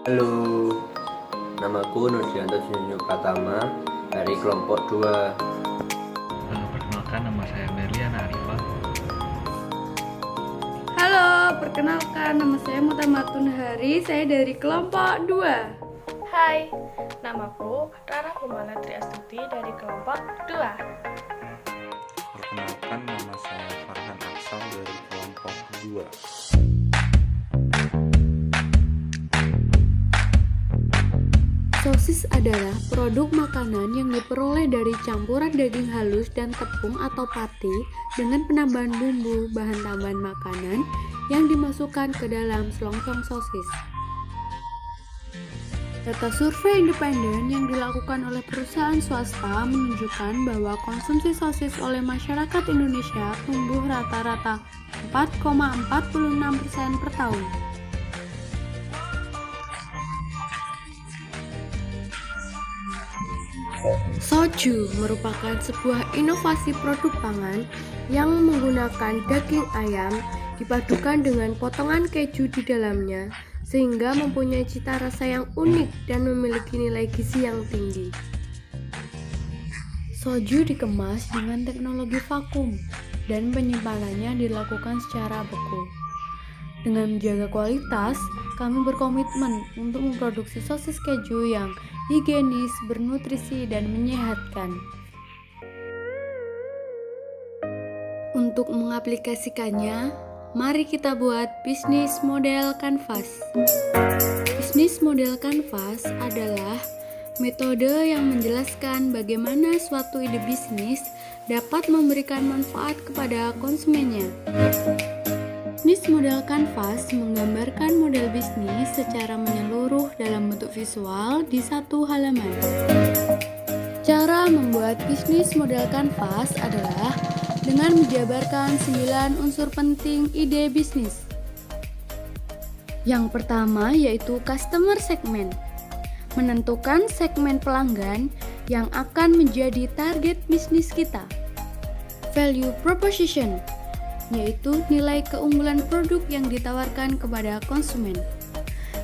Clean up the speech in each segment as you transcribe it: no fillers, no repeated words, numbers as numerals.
Halo, namaku Nurdianto Junjunyo Pratama dari kelompok 2. Perkenalkan, nama saya Berliana Arifah. Halo, perkenalkan nama saya Mutamatun Hari, saya dari kelompok 2. Hai, namaku Rara Kumala Triastuti dari kelompok 2. Perkenalkan, nama saya Farhan Aksam dari kelompok 2. Sosis adalah produk makanan yang diperoleh dari campuran daging halus dan tepung atau pati dengan penambahan bumbu bahan tambahan makanan yang dimasukkan ke dalam selongsong sosis. Data survei independen yang dilakukan oleh perusahaan swasta menunjukkan bahwa konsumsi sosis oleh masyarakat Indonesia tumbuh rata-rata 4,46% per tahun. Soju merupakan sebuah inovasi produk pangan yang menggunakan daging ayam dipadukan dengan potongan keju di dalamnya sehingga mempunyai cita rasa yang unik dan memiliki nilai gizi yang tinggi. Soju dikemas dengan teknologi vakum dan penyimpanannya dilakukan secara beku. Dengan menjaga kualitas, kami berkomitmen untuk memproduksi sosis keju yang higienis, bernutrisi, dan menyehatkan. Untuk mengaplikasikannya, mari kita buat bisnis model kanvas. Bisnis model kanvas adalah metode yang menjelaskan bagaimana suatu ide bisnis dapat memberikan manfaat kepada konsumennya. Bisnis model kanvas menggambarkan model bisnis secara menyeluruh dalam bentuk visual di satu halaman. Cara membuat bisnis model kanvas adalah dengan menjabarkan 9 unsur penting ide bisnis. Yang pertama yaitu customer segment. Menentukan segmen pelanggan yang akan menjadi target bisnis kita. Value proposition, yaitu nilai keunggulan produk yang ditawarkan kepada konsumen.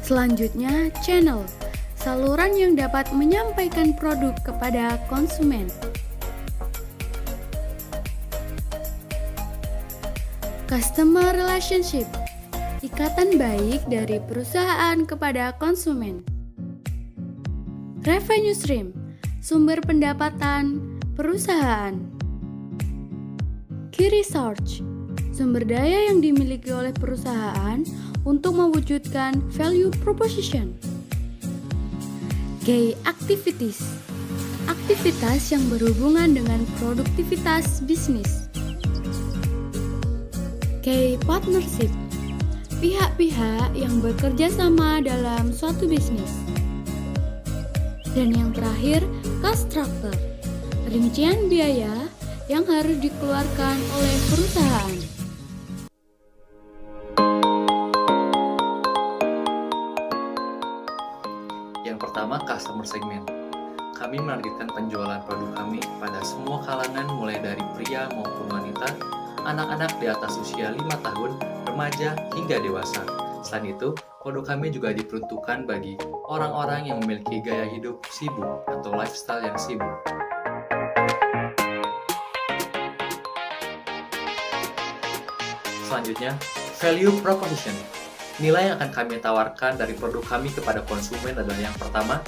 Selanjutnya, channel, saluran yang dapat menyampaikan produk kepada konsumen. Customer relationship, ikatan baik dari perusahaan kepada konsumen. Revenue stream, sumber pendapatan perusahaan. Key research, sumber daya yang dimiliki oleh perusahaan untuk mewujudkan value proposition. Key activities, aktivitas yang berhubungan dengan produktivitas bisnis. Key partnership, pihak-pihak yang bekerja sama dalam suatu bisnis. Dan yang terakhir, cost structure, rincian biaya yang harus dikeluarkan oleh perusahaan. Yang pertama, customer segment. Kami menargetkan penjualan produk kami pada semua kalangan mulai dari pria maupun wanita, anak-anak di atas usia 5 tahun, remaja hingga dewasa. Selain itu, produk kami juga diperuntukkan bagi orang-orang yang memiliki gaya hidup sibuk atau lifestyle yang sibuk. Selanjutnya, value proposition. Nilai yang akan kami tawarkan dari produk kami kepada konsumen adalah yang pertama,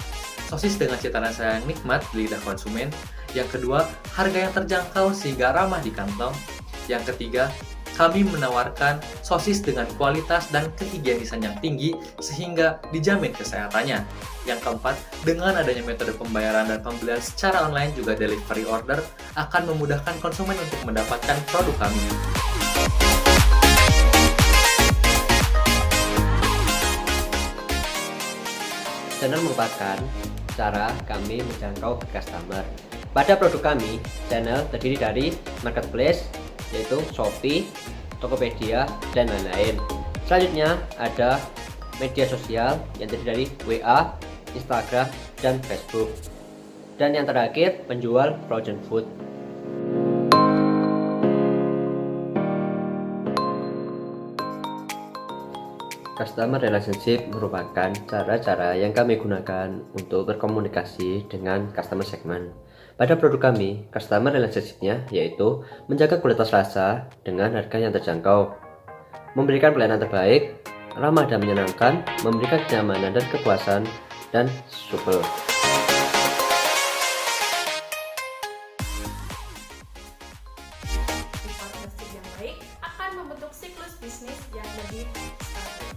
sosis dengan cita rasa yang nikmat di lidah konsumen. Yang kedua, harga yang terjangkau sehingga ramah di kantong. Yang ketiga, kami menawarkan sosis dengan kualitas dan kehigienisan yang tinggi sehingga dijamin kesehatannya. Yang keempat, dengan adanya metode pembayaran dan pembelian secara online juga delivery order akan memudahkan konsumen untuk mendapatkan produk kami. Channel merupakan cara kami menjangkau customer. Pada produk kami, channel terdiri dari marketplace, yaitu Shopee, Tokopedia, dan lain-lain. Selanjutnya ada media sosial yang terdiri dari WA, Instagram, dan Facebook. Dan yang terakhir, penjual frozen food. Customer relationship merupakan cara-cara yang kami gunakan untuk berkomunikasi dengan customer segment. Pada produk kami, customer relationship-nya yaitu menjaga kualitas rasa dengan harga yang terjangkau, memberikan pelayanan terbaik, ramah dan menyenangkan, memberikan kenyamanan dan kepuasan, dan supel. Partnership yang baik akan membentuk siklus bisnis yang lebih stabil.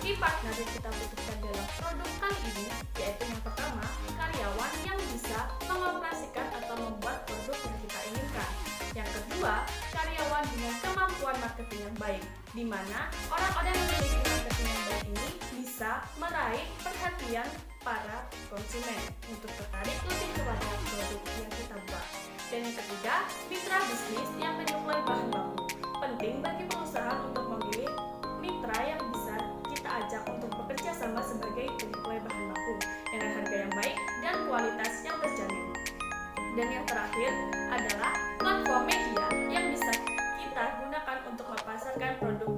Key partner yang kita butuhkan dalam produk kali ini yaitu yang pertama, karyawan yang bisa mengoperasikan atau membuat produk yang kita inginkan. Yang kedua, karyawan dengan kemampuan marketing yang baik, di mana orang-orang yang memiliki marketing yang baik ini bisa meraih perhatian para konsumen untuk tertarik lebih kepada produk yang kita buat. Dan yang ketiga, mitra bisnis yang menyuplai bahan baku. Penting bagi pengusaha untuk memilih mitra yang bisa kita ajak untuk bekerja sama sebagai penyuplai bahan baku dengan harga yang baik dan kualitas yang terjamin. Dan yang terakhir adalah platform media yang bisa kita gunakan untuk memasarkan produk.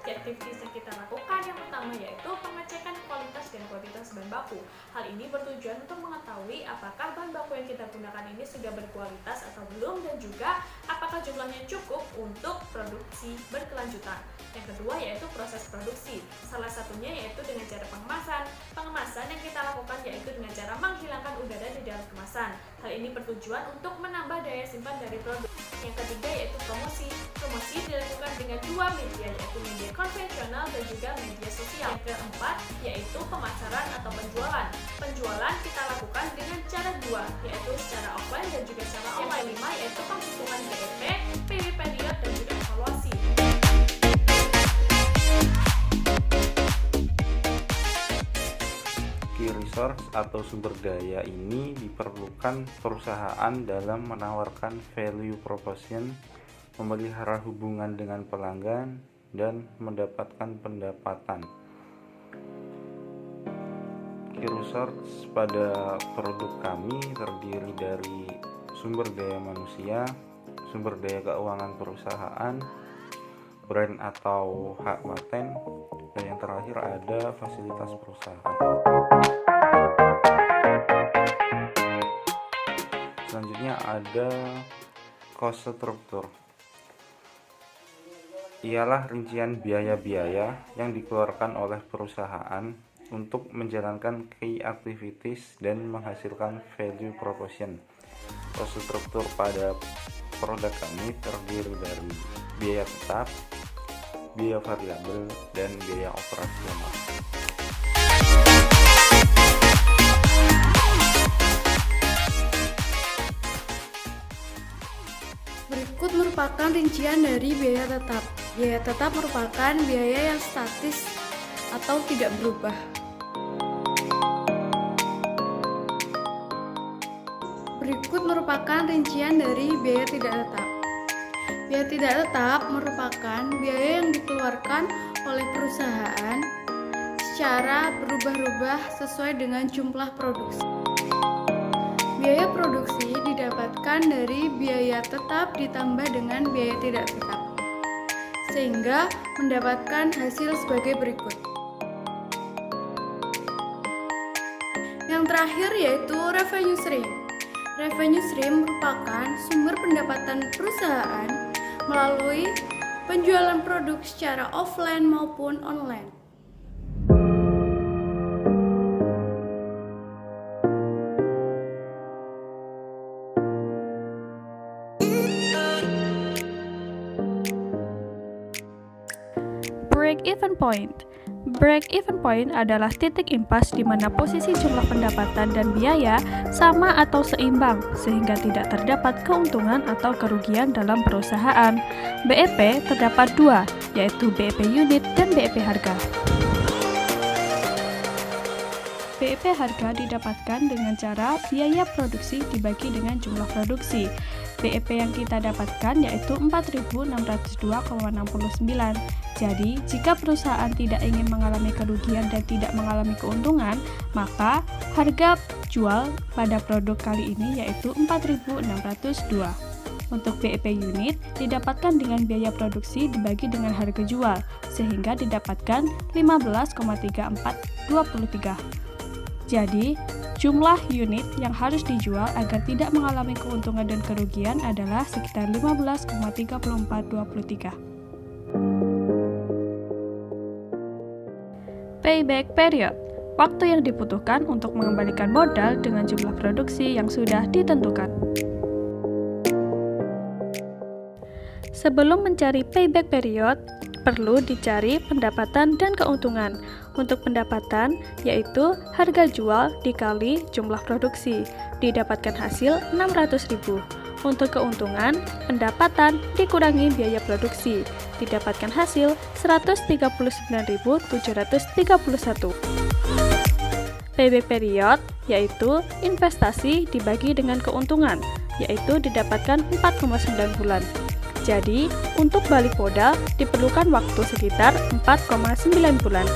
Aktivitas yang kita lakukan yang pertama yaitu pengecekan kualitas dan kuantitas bahan baku. Hal ini bertujuan untuk mengetahui apakah bahan baku yang kita gunakan ini sudah berkualitas atau belum, dan juga apakah jumlahnya cukup untuk produksi berkelanjutan. Yang kedua yaitu proses produksi. Salah satunya yaitu dengan cara pengemasan. Pengemasan yang kita lakukan yaitu dengan cara menghilangkan udara di dalam kemasan. Hal ini bertujuan untuk menambah daya simpan dari produk. Yang ketiga yaitu promosi. Promosi dilakukan dengan dua media, yaitu media konvensional dan juga media sosial. Yang keempat yaitu pemasaran atau penjualan. Penjualan kita lakukan dengan cara dua, yaitu secara offline dan juga secara online. Yang kelima yaitu penghitungan BEP, PW period dan juga evaluasi. Key resource atau sumber daya ini diperlukan perusahaan dalam menawarkan value proposition, memelihara hubungan dengan pelanggan, dan mendapatkan pendapatan. Key resource pada produk kami terdiri dari sumber daya manusia, sumber daya keuangan perusahaan, brand atau hak paten, dan yang terakhir ada fasilitas perusahaan. Selanjutnya ada cost structure. Ialah rincian biaya-biaya yang dikeluarkan oleh perusahaan untuk menjalankan key activities dan menghasilkan value proposition. Cost structure pada produk kami terdiri dari biaya tetap, biaya variabel, dan biaya operasional. Berikut merupakan rincian dari biaya tetap. Biaya tetap merupakan biaya yang statis atau tidak berubah. Berikut merupakan rincian dari biaya tidak tetap. Biaya tidak tetap merupakan biaya yang dikeluarkan oleh perusahaan secara berubah-ubah sesuai dengan jumlah produksi. Biaya produksi didapatkan dari biaya tetap ditambah dengan biaya tidak tetap, sehingga mendapatkan hasil sebagai berikut. Yang terakhir yaitu revenue stream. Revenue stream merupakan sumber pendapatan perusahaan melalui penjualan produk secara offline maupun online. Break-even point. Break-even point adalah titik impas di mana posisi jumlah pendapatan dan biaya sama atau seimbang, sehingga tidak terdapat keuntungan atau kerugian dalam perusahaan. BEP terdapat dua, yaitu BEP unit dan BEP harga. BEP harga didapatkan dengan cara biaya produksi dibagi dengan jumlah produksi. BEP yang kita dapatkan yaitu 4.602,69. Jadi, jika perusahaan tidak ingin mengalami kerugian dan tidak mengalami keuntungan, maka harga jual pada produk kali ini yaitu 4.602. Untuk BEP unit didapatkan dengan biaya produksi dibagi dengan harga jual, sehingga didapatkan 15,3423. Jadi, jumlah unit yang harus dijual agar tidak mengalami keuntungan dan kerugian adalah sekitar 15,3423. Payback period, waktu yang dibutuhkan untuk mengembalikan modal dengan jumlah produksi yang sudah ditentukan. Sebelum mencari payback period, perlu dicari pendapatan dan keuntungan. Untuk pendapatan, yaitu harga jual dikali jumlah produksi, didapatkan hasil 600.000. Untuk keuntungan, pendapatan dikurangi biaya produksi, didapatkan hasil 139.731. Payback period, yaitu investasi dibagi dengan keuntungan, yaitu didapatkan 4,9 bulan. Jadi, untuk balik modal diperlukan waktu sekitar 4,9 bulan.